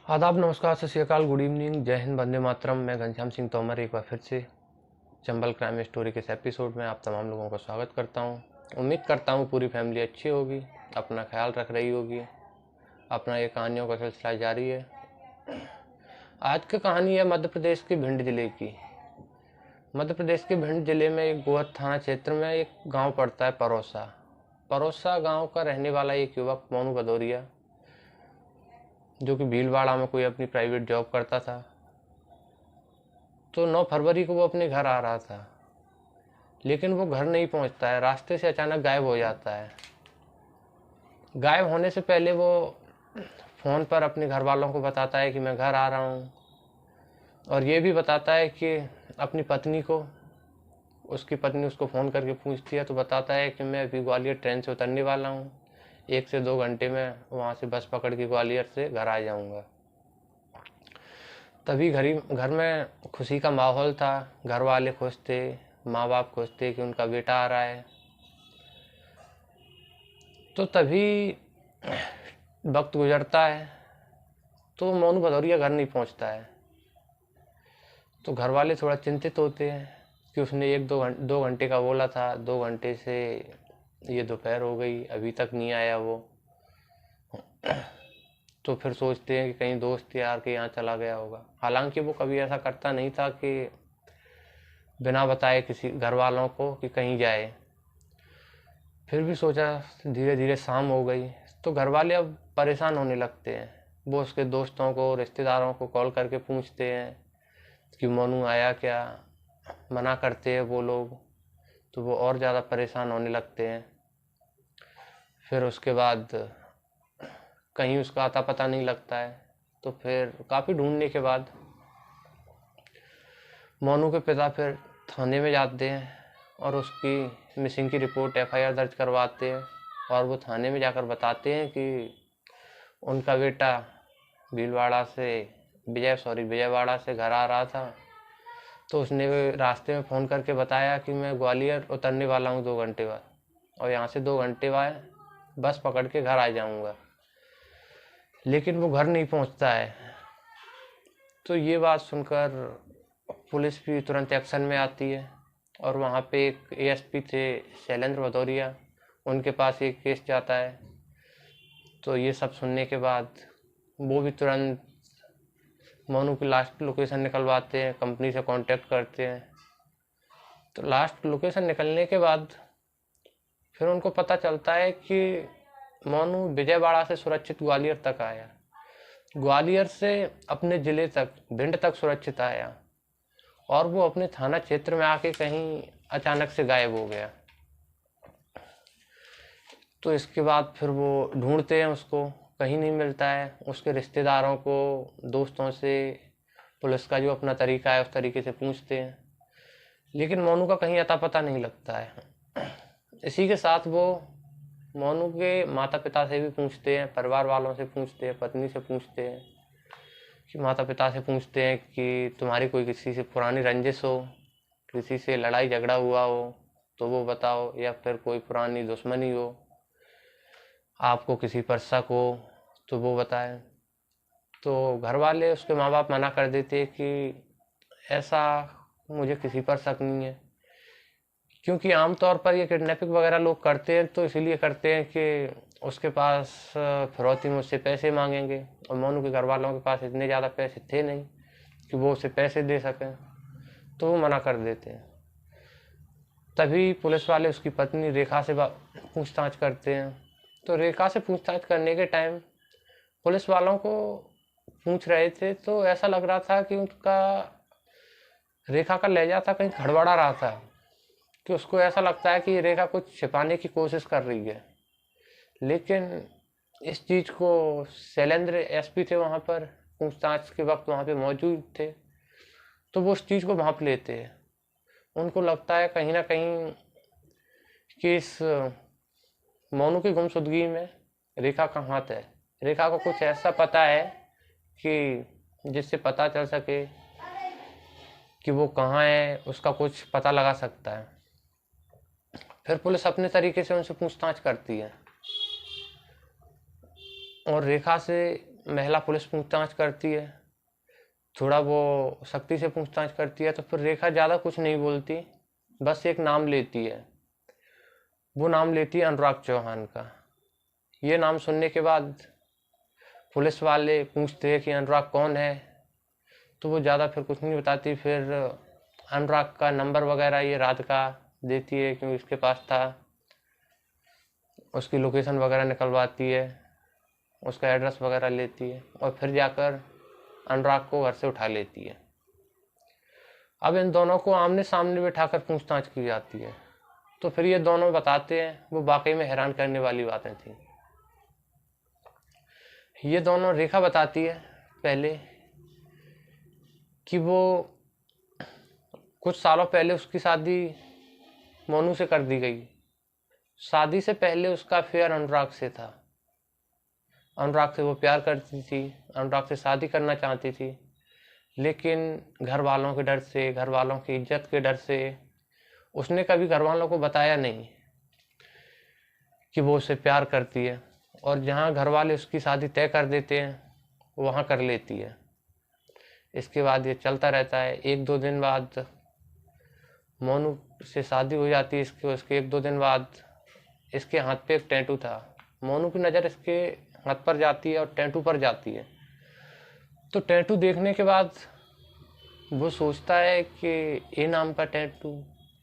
आदाब, नमस्कार, सत श्री अकाल, गुड इवनिंग, जय हिंद, वंदे मातरम। मैं घनश्याम सिंह तोमर एक बार फिर से चंबल क्राइम स्टोरी के इस एपिसोड में आप तमाम लोगों का स्वागत करता हूं। उम्मीद करता हूं पूरी फैमिली अच्छी होगी, अपना ख्याल रख रही होगी, अपना ये कहानियों का सिलसिला जारी है। आज की कहानी है मध्य प्रदेश के भिंड जिले की। मध्य प्रदेश के भिंड जिले में एक गोहद थाना क्षेत्र में एक गाँव पड़ता है परोसा। परोसा गाँव का रहने वाला एक युवक मोनू भदौरिया, जो कि भीलवाड़ा में कोई अपनी प्राइवेट जॉब करता था। तो 9 फरवरी को वो अपने घर आ रहा था, लेकिन वो घर नहीं पहुंचता है। रास्ते से अचानक गायब हो जाता है। गायब होने से पहले वो फ़ोन पर अपने घर वालों को बताता है कि मैं घर आ रहा हूँ, और ये भी बताता है कि अपनी पत्नी को, उसकी पत्नी उसको फ़ोन करके पूछती है तो बताता है कि मैं अभी ग्वालियर ट्रेन से उतरने वाला हूँ, 1 से 2 घंटे में वहाँ से बस पकड़ के ग्वालियर से घर आ जाऊँगा। तभी घर में खुशी का माहौल था। घर वाले खुश थे, माँ बाप खुश थे कि उनका बेटा आ रहा है। तो तभी वक्त गुजरता है तो मोनू भदौरिया घर नहीं पहुंचता है। तो घर वाले थोड़ा चिंतित होते हैं कि उसने 2 घंटे का बोला था, 2 घंटे से ये दोपहर हो गई, अभी तक नहीं आया वो। तो फिर सोचते हैं कि कहीं दोस्त यार के यहाँ चला गया होगा। हालांकि वो कभी ऐसा करता नहीं था कि बिना बताए किसी घर वालों को कि कहीं जाए। फिर भी सोचा, धीरे धीरे शाम हो गई तो घर वाले अब परेशान होने लगते हैं। वो उसके दोस्तों को, रिश्तेदारों को कॉल करके पूछते हैं कि मोनू आया क्या। मना करते हैं वो लोग, तो वो और ज़्यादा परेशान होने लगते हैं। फिर उसके बाद कहीं उसका अता पता नहीं लगता है। तो फिर काफ़ी ढूंढने के बाद मोनू के पिता फिर थाने में जाते हैं और उसकी मिसिंग की रिपोर्ट FIR दर्ज करवाते हैं। और वो थाने में जाकर बताते हैं कि उनका बेटा विजयवाड़ा से घर आ रहा था। तो उसने रास्ते में फ़ोन करके बताया कि मैं ग्वालियर उतरने वाला हूँ 2 घंटे बाद, और यहाँ से 2 घंटे बाद बस पकड़ के घर आ जाऊँगा। लेकिन वो घर नहीं पहुँचता है। तो ये बात सुनकर पुलिस भी तुरंत एक्शन में आती है, और वहाँ पे एक ASP थे शैलेंद्र भदौरिया, उनके पास एक केस जाता है। तो ये सब सुनने के बाद वो भी तुरंत मोनू की लास्ट लोकेशन निकलवाते हैं, कंपनी से कांटेक्ट करते हैं। तो लास्ट लोकेशन निकलने के बाद फिर उनको पता चलता है कि मोनू विजयवाड़ा से सुरक्षित ग्वालियर तक आया, ग्वालियर से अपने ज़िले तक, भिंड तक सुरक्षित आया, और वो अपने थाना क्षेत्र में आके कहीं अचानक से गायब हो गया। तो इसके बाद फिर वो ढूंढते हैं उसको, कहीं नहीं मिलता है। उसके रिश्तेदारों को, दोस्तों से पुलिस का जो अपना तरीका है उस तरीके से पूछते हैं, लेकिन मोनू का कहीं अता पता नहीं लगता है। इसी के साथ वो मोनू के माता पिता से भी पूछते हैं, परिवार वालों से पूछते हैं, पत्नी से पूछते हैं, कि माता पिता से पूछते हैं कि तुम्हारी कोई किसी से पुरानी रंजिश हो, किसी से लड़ाई झगड़ा हुआ हो तो वो बताओ, या फिर कोई पुरानी दुश्मनी हो, आपको किसी पर शक हो तो वो बताएं। तो घर वाले, उसके माँ बाप मना कर देते कि ऐसा मुझे किसी पर शक नहीं है, क्योंकि आमतौर पर ये किडनैपिंग वगैरह लोग करते हैं तो इसीलिए करते हैं कि उसके पास फिरौती में उससे पैसे मांगेंगे, और मोनू के घर वालों के पास इतने ज़्यादा पैसे थे नहीं कि वो उसे पैसे दे सकें, तो वो मना कर देते हैं। तभी पुलिस वाले उसकी पत्नी रेखा से पूछताछ करते हैं। तो रेखा से पूछताछ करने के टाइम पुलिस वालों को पूछ रहे थे तो ऐसा लग रहा था कि रेखा का लहजा था कहीं खड़बड़ा रहा था, कि उसको ऐसा लगता है कि रेखा कुछ छिपाने की कोशिश कर रही है। लेकिन इस चीज़ को शैलेंद्र SP थे वहाँ पर, पूछताछ के वक्त वहाँ पे मौजूद थे, तो वो उस चीज़ को भांप लेते हैं। उनको लगता है कहीं ना कहीं कि इस मोनू की गुमशुदगी में रेखा का हाथ है। रेखा को कुछ ऐसा पता है कि जिससे पता चल सके कि वो कहाँ है, उसका कुछ पता लगा सकता है। फिर पुलिस अपने तरीके से उनसे पूछताछ करती है, और रेखा से महिला पुलिस पूछताछ करती है, थोड़ा वो सख्ती से पूछताछ करती है, तो फिर रेखा ज़्यादा कुछ नहीं बोलती, बस एक नाम लेती है। वो नाम लेती है अनुराग चौहान का। ये नाम सुनने के बाद पुलिस वाले पूछते हैं कि अनुराग कौन है, तो वो ज़्यादा फिर कुछ नहीं बताती। फिर अनुराग का नंबर वगैरह ये राधिका देती है, क्योंकि उसके पास था। उसकी लोकेशन वगैरह निकलवाती है, उसका एड्रेस वगैरह लेती है, और फिर जाकर अनुराग को घर से उठा लेती है। अब इन दोनों को आमने सामने बिठाकर पूछताछ की जाती है, तो फिर ये दोनों बताते हैं वो वाकई में हैरान करने वाली बातें थी। ये दोनों, रेखा बताती है पहले कि वो कुछ सालों पहले उसकी शादी मोनू से कर दी गई। शादी से पहले उसका अफेयर अनुराग से था। अनुराग से वो प्यार करती थी, अनुराग से शादी करना चाहती थी, लेकिन घर वालों के डर से, घर वालों की इज्जत के डर से उसने कभी घर वालों को बताया नहीं कि वो उससे प्यार करती है, और जहाँ घर वाले उसकी शादी तय कर देते हैं वहाँ कर लेती है। इसके बाद ये चलता रहता है। 1-2 दिन बाद मोनू से शादी हो जाती है। उसके 1-2 दिन बाद इसके हाथ पे एक टैटू था। मोनू की नज़र इसके हाथ पर जाती है और टैटू पर जाती है। तो टैटू देखने के बाद वो सोचता है कि ए नाम का टैटू।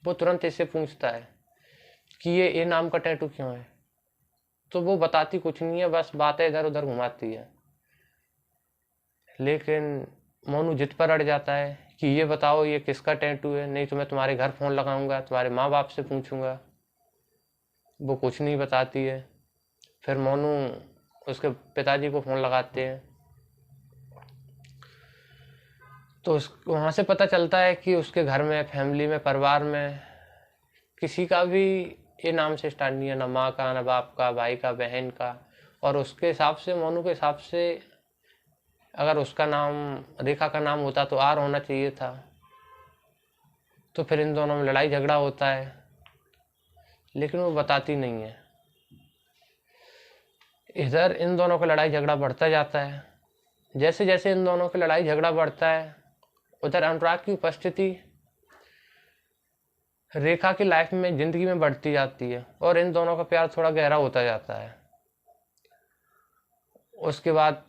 वो तुरंत इससे पूछता है कि ये ए नाम का टैटू क्यों है। तो वो बताती कुछ नहीं है, बस बातें इधर उधर घुमाती है। लेकिन मोनू जिद पर अड़ जाता है कि ये बताओ ये किसका टैटू है, नहीं तो मैं तुम्हारे घर फ़ोन लगाऊंगा, तुम्हारे माँ बाप से पूछूंगा। वो कुछ नहीं बताती है। फिर मोनू उसके पिताजी को फ़ोन लगाते हैं, तो वहाँ से पता चलता है कि उसके घर में, फैमिली में, परिवार में किसी का भी ये नाम से स्टार्ट नहीं है, ना माँ का, ना बाप का, भाई का, बहन का। और उसके हिसाब से, मोनू के हिसाब से, अगर उसका नाम, रेखा का नाम होता तो आर होना चाहिए था। तो फिर इन दोनों में लड़ाई झगड़ा होता है, लेकिन वो बताती नहीं है। इधर इन दोनों का लड़ाई झगड़ा बढ़ता जाता है। जैसे जैसे इन दोनों की लड़ाई झगड़ा बढ़ता है, उधर अनुराग की उपस्थिति रेखा की लाइफ में, जिंदगी में बढ़ती जाती है, और इन दोनों का प्यार थोड़ा गहरा होता जाता है। उसके बाद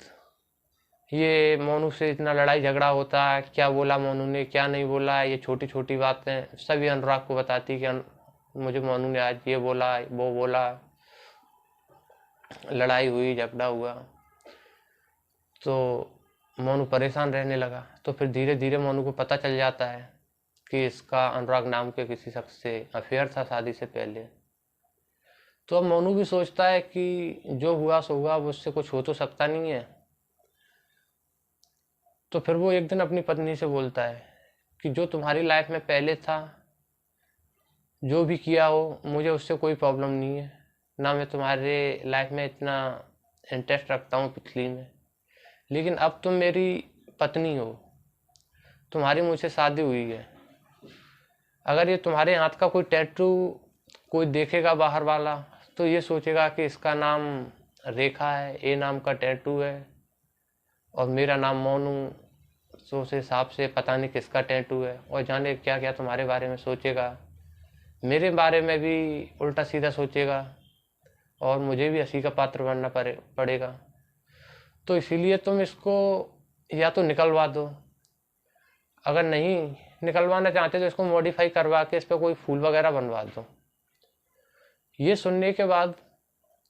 ये मोनू से इतना लड़ाई झगड़ा होता है, क्या बोला मोनू ने, क्या नहीं बोला, ये छोटी छोटी बातें सभी अनुराग को बताती कि मुझे मोनू ने आज ये बोला, वो बोला, लड़ाई हुई, झगड़ा हुआ। तो मोनू परेशान रहने लगा। तो फिर धीरे धीरे मोनू को पता चल जाता है कि इसका अनुराग नाम के किसी शख्स से अफेयर था शादी से पहले। तो अब मोनू भी सोचता है कि जो हुआ सो हुआ, अब उससे कुछ हो तो सकता नहीं है। तो फिर वो एक दिन अपनी पत्नी से बोलता है कि जो तुम्हारी लाइफ में पहले था, जो भी किया हो, मुझे उससे कोई प्रॉब्लम नहीं है, ना मैं तुम्हारे लाइफ में इतना इंटरेस्ट रखता हूँ पिछली में, लेकिन अब तुम मेरी पत्नी हो, तुम्हारी मुझसे शादी हुई है। अगर ये तुम्हारे हाथ का कोई टैटू कोई देखेगा बाहर वाला, तो ये सोचेगा कि इसका नाम रेखा है, ए नाम का टैटू है, और मेरा नाम मोनू। तो उस हिसाब से पता नहीं किसका टैटू है, और जाने क्या क्या तुम्हारे बारे में सोचेगा, मेरे बारे में भी उल्टा सीधा सोचेगा, और मुझे भी हंसी का पात्र बनना पड़ेगा। तो इसीलिए तुम इसको या तो निकलवा दो, अगर नहीं निकलवाना चाहते तो इसको मॉडिफाई करवा के इस पर कोई फूल वगैरह बनवा दो। ये सुनने के बाद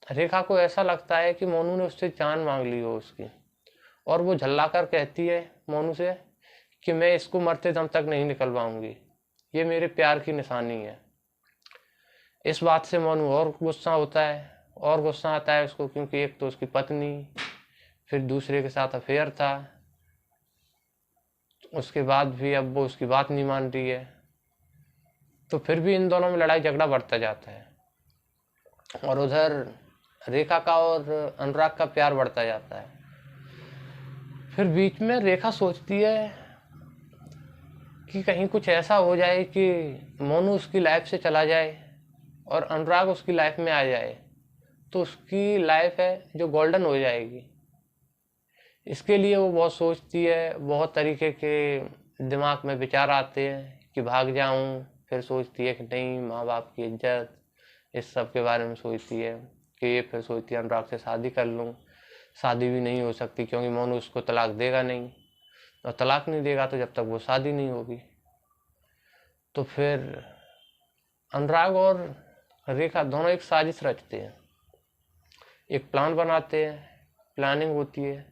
रेखा को ऐसा लगता है कि मोनू ने उससे जान मांग ली हो उसकी, और वो झल्लाकर कहती है मोनू से कि मैं इसको मरते दम तक नहीं निकलवाऊंगी, ये मेरे प्यार की निशानी है। इस बात से मोनू और गुस्सा होता है, और गुस्सा आता है उसको, क्योंकि एक तो उसकी पत्नी, फिर दूसरे के साथ अफेयर था, उसके बाद भी अब वो उसकी बात नहीं मान रही है। तो फिर भी इन दोनों में लड़ाई झगड़ा बढ़ता जाता है, और उधर रेखा का और अनुराग का प्यार बढ़ता जाता है। फिर बीच में रेखा सोचती है कि कहीं कुछ ऐसा हो जाए कि मोनू उसकी लाइफ से चला जाए और अनुराग उसकी लाइफ में आ जाए, तो उसकी लाइफ है जो गोल्डन हो जाएगी। इसके लिए वो बहुत सोचती है, बहुत तरीके के दिमाग में विचार आते हैं कि भाग जाऊं, फिर सोचती है कि नहीं, माँ बाप की इज्जत, इस सब के बारे में सोचती है कि ये, फिर सोचती है अनुराग से शादी कर लूं। शादी भी नहीं हो सकती क्योंकि मोनू उसको तलाक देगा नहीं, और तलाक नहीं देगा तो जब तक वो शादी नहीं होगी। तो फिर अनुराग और रेखा दोनों एक साजिश रचते हैं, एक प्लान बनाते हैं, प्लानिंग होती है।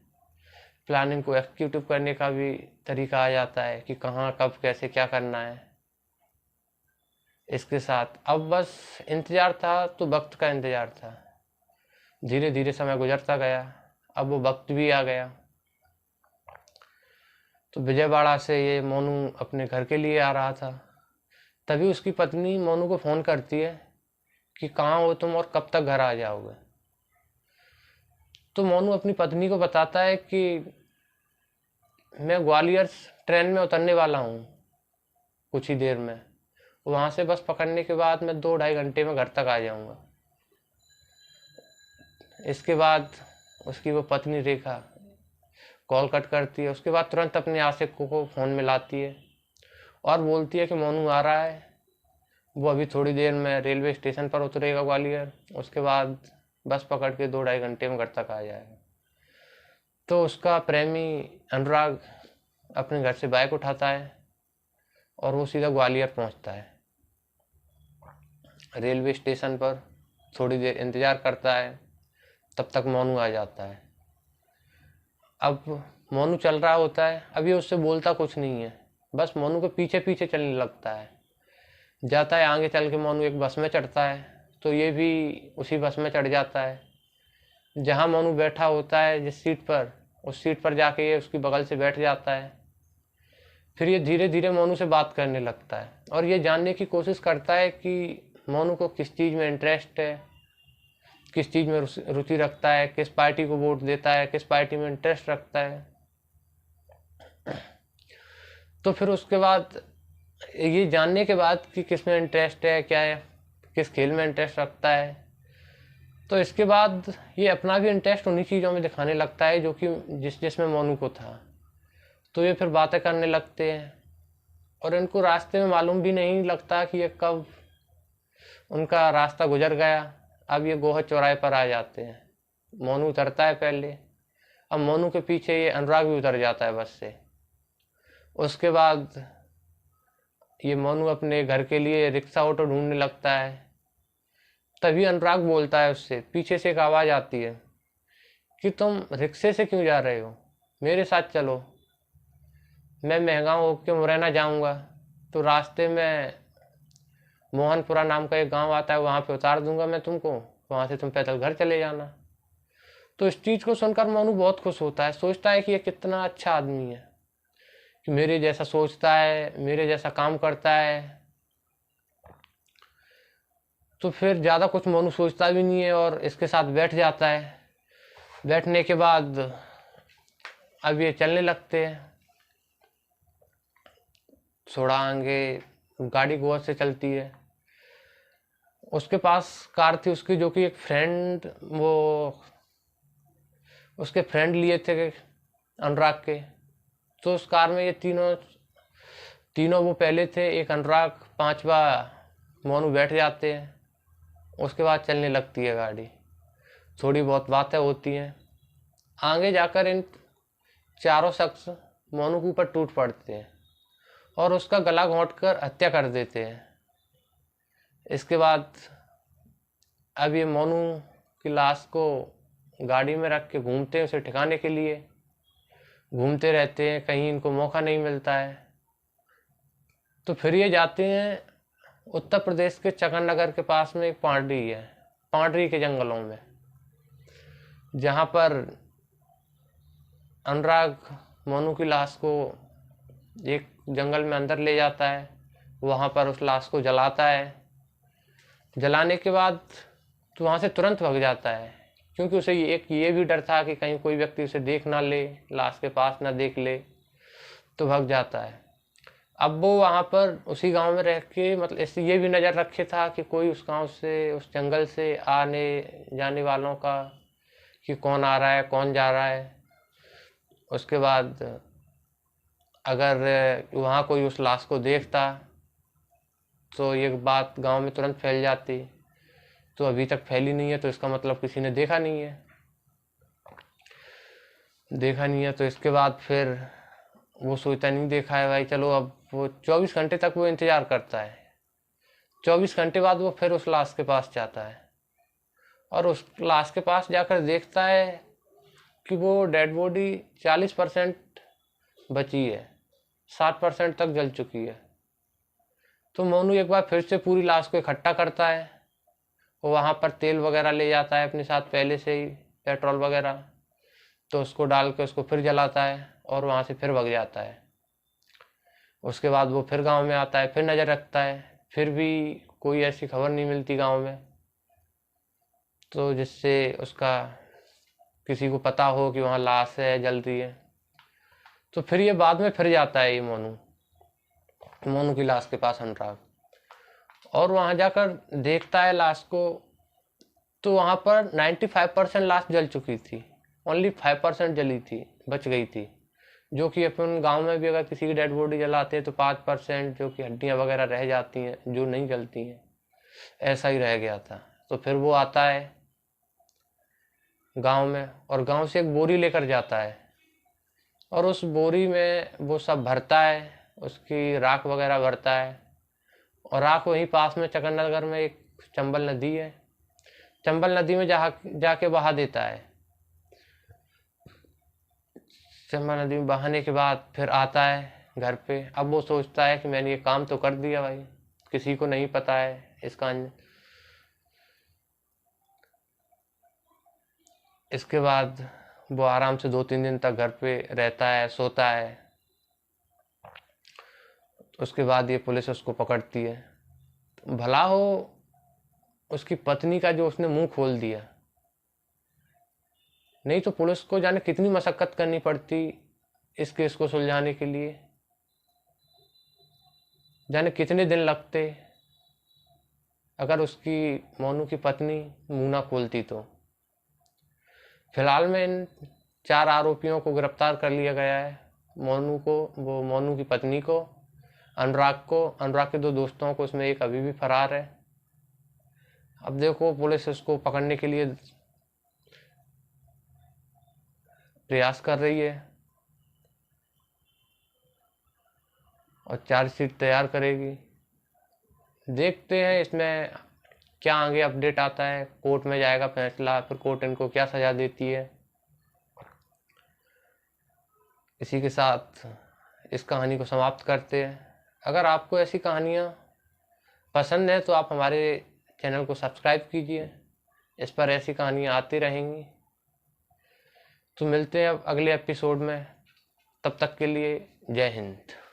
प्लानिंग को एग्जीक्यूटिव करने का भी तरीका आ जाता है कि कहाँ, कब, कैसे, क्या करना है। इसके साथ अब बस इंतजार था, तो वक्त का इंतजार था। धीरे धीरे समय गुजरता गया, अब वो वक्त भी आ गया। तो विजयवाड़ा से ये मोनू अपने घर के लिए आ रहा था। तभी उसकी पत्नी मोनू को फ़ोन करती है कि कहाँ हो तुम और कब तक घर आ जाओगे। तो मोनू अपनी पत्नी को बताता है कि मैं ग्वालियर ट्रेन में उतरने वाला हूँ कुछ ही देर में, वहाँ से बस पकड़ने के बाद मैं 2-2.5 घंटे में घर तक आ जाऊँगा। इसके बाद उसकी वो पत्नी रेखा कॉल कट करती है। उसके बाद तुरंत अपने आशिक को फ़ोन मिलाती है और बोलती है कि मोनू आ रहा है, वो अभी थोड़ी देर में रेलवे स्टेशन पर उतरेगा ग्वालियर, उसके बाद बस पकड़ के 2-2.5 घंटे में घर तक आ जाएगा। तो उसका प्रेमी अनुराग अपने घर से बाइक उठाता है और वो सीधा ग्वालियर पहुंचता है। रेलवे स्टेशन पर थोड़ी देर इंतज़ार करता है, तब तक मोनू आ जाता है। अब मोनू चल रहा होता है, अभी उससे बोलता कुछ नहीं है, बस मोनू के पीछे पीछे चलने लगता है। जाता है आगे चल के, मोनू एक बस में चढ़ता है तो ये भी उसी बस में चढ़ जाता है। जहाँ मोनू बैठा होता है जिस सीट पर, उस सीट पर जाके ये उसकी बगल से बैठ जाता है। फिर ये धीरे धीरे मोनू से बात करने लगता है और ये जानने की कोशिश करता है कि मोनू को किस चीज़ में इंटरेस्ट है, किस चीज़ में रुचि रखता है, किस पार्टी को वोट देता है, किस पार्टी में इंटरेस्ट रखता है। तो फिर उसके बाद ये जानने के बाद कि किस में इंटरेस्ट है, क्या है, किस खेल में इंटरेस्ट रखता है, तो इसके बाद ये अपना भी इंटरेस्ट उन्हीं चीज़ों में दिखाने लगता है जो कि जिसमें मोनू को था। तो ये फिर बातें करने लगते हैं और इनको रास्ते में मालूम भी नहीं लगता कि ये कब उनका रास्ता गुजर गया। अब ये गोहद चौराहे पर आ जाते हैं। मोनू उतरता है पहले, अब मोनू के पीछे ये अनुराग भी उतर जाता है बस से। उसके बाद ये मोनू अपने घर के लिए रिक्शा ऑटो ढूंढने लगता है। तभी अनुराग बोलता है उससे, पीछे से एक आवाज़ आती है कि तुम रिक्शे से क्यों जा रहे हो, मेरे साथ चलो, मैं महगांव होके मुरैना जाऊंगा, तो रास्ते में मोहनपुरा नाम का एक गांव आता है, वहाँ पे उतार दूंगा मैं तुमको, वहाँ से तुम पैदल घर चले जाना। तो इस चीज़ को सुनकर मोनू बहुत खुश होता है, सोचता है कि ये कितना अच्छा आदमी है कि मेरे जैसा सोचता है, मेरे जैसा काम करता है। तो फिर ज़्यादा कुछ मोनू सोचता भी नहीं है और इसके साथ बैठ जाता है। बैठने के बाद अब ये चलने लगते हैं। थोड़ा आगे गाड़ी गोवा से चलती है। उसके पास कार थी उसकी, जो कि एक फ्रेंड, वो उसके फ्रेंड लिए थे अनुराग के। तो उस कार में ये तीनों वो पहले थे, एक अनुराग, पांचवा मोनू बैठ जाते हैं। उसके बाद चलने लगती है गाड़ी, थोड़ी बहुत बातें होती हैं। आगे जाकर इन चारों शख्स मोनू के ऊपर टूट पड़ते हैं और उसका गला घोंटकर हत्या कर देते हैं। इसके बाद अब ये मोनू की लाश को गाड़ी में रख के घूमते हैं, उसे ठिकाने के लिए घूमते रहते हैं, कहीं इनको मौका नहीं मिलता है। तो फिर ये जाते हैं उत्तर प्रदेश के चकन के पास में एक पांडरी है, पांडरी के जंगलों में, जहाँ पर अनुराग मोनू की लाश को एक जंगल में अंदर ले जाता है। वहाँ पर उस लाश को जलाता है। जलाने के बाद तो वहाँ से तुरंत भाग जाता है, क्योंकि उसे ये भी डर था कि कहीं कोई व्यक्ति उसे देख ना ले, लाश के पास ना देख ले, तो भाग जाता है। अब वो वहाँ पर उसी गांव में रह के, मतलब इससे ये भी नज़र रखे था कि कोई उस गांव से, उस जंगल से आने जाने वालों का, कि कौन आ रहा है कौन जा रहा है। उसके बाद अगर वहाँ कोई उस लाश को देखता तो ये बात गांव में तुरंत फैल जाती। तो अभी तक फैली नहीं है, तो इसका मतलब किसी ने देखा नहीं है। तो इसके बाद फिर वो सोचता नहीं देखा है भाई, चलो अब वो 24 घंटे तक वो इंतज़ार करता है। 24 घंटे बाद वो फिर उस लाश के पास जाता है और उस लाश के पास जाकर देखता है कि वो डेड बॉडी 40% बची है, 60% तक जल चुकी है। तो मोनू एक बार फिर से पूरी लाश को इकट्ठा करता है। वो वहाँ पर तेल वगैरह ले जाता है अपने साथ पहले से ही, पेट्रोल वगैरह, तो उसको डाल के उसको फिर जलाता है और वहाँ से फिर भाग जाता है। उसके बाद वो फिर गांव में आता है, फिर नज़र रखता है, फिर भी कोई ऐसी खबर नहीं मिलती गांव में तो जिससे उसका किसी को पता हो कि वहाँ लाश है, जल रही है। तो फिर ये बाद में फिर जाता है ये मोनू की लाश के पास अनुराग, और वहाँ जाकर देखता है लाश को। तो वहाँ पर 95% लाश जल चुकी थी, ओनली 5% जली थी, बच गई थी। जो कि अपन गांव में भी अगर किसी की डेड बॉडी जलाते हैं तो 5% जो कि हड्डियाँ वगैरह रह जाती हैं, जो नहीं जलती हैं, ऐसा ही रह गया था। तो फिर वो आता है गांव में और गांव से एक बोरी लेकर जाता है और उस बोरी में वो सब भरता है, उसकी राख वगैरह भरता है। और राख वहीं पास में चकननगर में एक चंबल नदी है, चंबल नदी में जाके बहा देता है। चंबल नदी में बहाने के बाद फिर आता है घर पे। अब वो सोचता है कि मैंने ये काम तो कर दिया भाई, किसी को नहीं पता है इसका। इसके बाद वो आराम से 2-3 दिन तक घर पे रहता है, सोता है। उसके बाद ये पुलिस उसको पकड़ती है। भला हो उसकी पत्नी का जो उसने मुंह खोल दिया, नहीं तो पुलिस को जाने कितनी मशक्कत करनी पड़ती इस केस को सुलझाने के लिए, जाने कितने दिन लगते अगर उसकी मोनू की पत्नी मुंह ना खोलती। तो फिलहाल में इन 4 आरोपियों को गिरफ्तार कर लिया गया है। मोनू की पत्नी को, अनुराग के 2 दोस्तों को, इसमें एक अभी भी फरार है। अब देखो पुलिस उसको पकड़ने के लिए प्रयास कर रही है और चार्जशीट तैयार करेगी। देखते हैं इसमें क्या आगे अपडेट आता है, कोर्ट में जाएगा फैसला, फिर कोर्ट इनको क्या सजा देती है। इसी के साथ इस कहानी को समाप्त करते हैं। अगर आपको ऐसी कहानियाँ पसंद है तो आप हमारे चैनल को सब्सक्राइब कीजिए, इस पर ऐसी कहानियाँ आती रहेंगी। तो मिलते हैं अब अगले एपिसोड में, तब तक के लिए जय हिंद।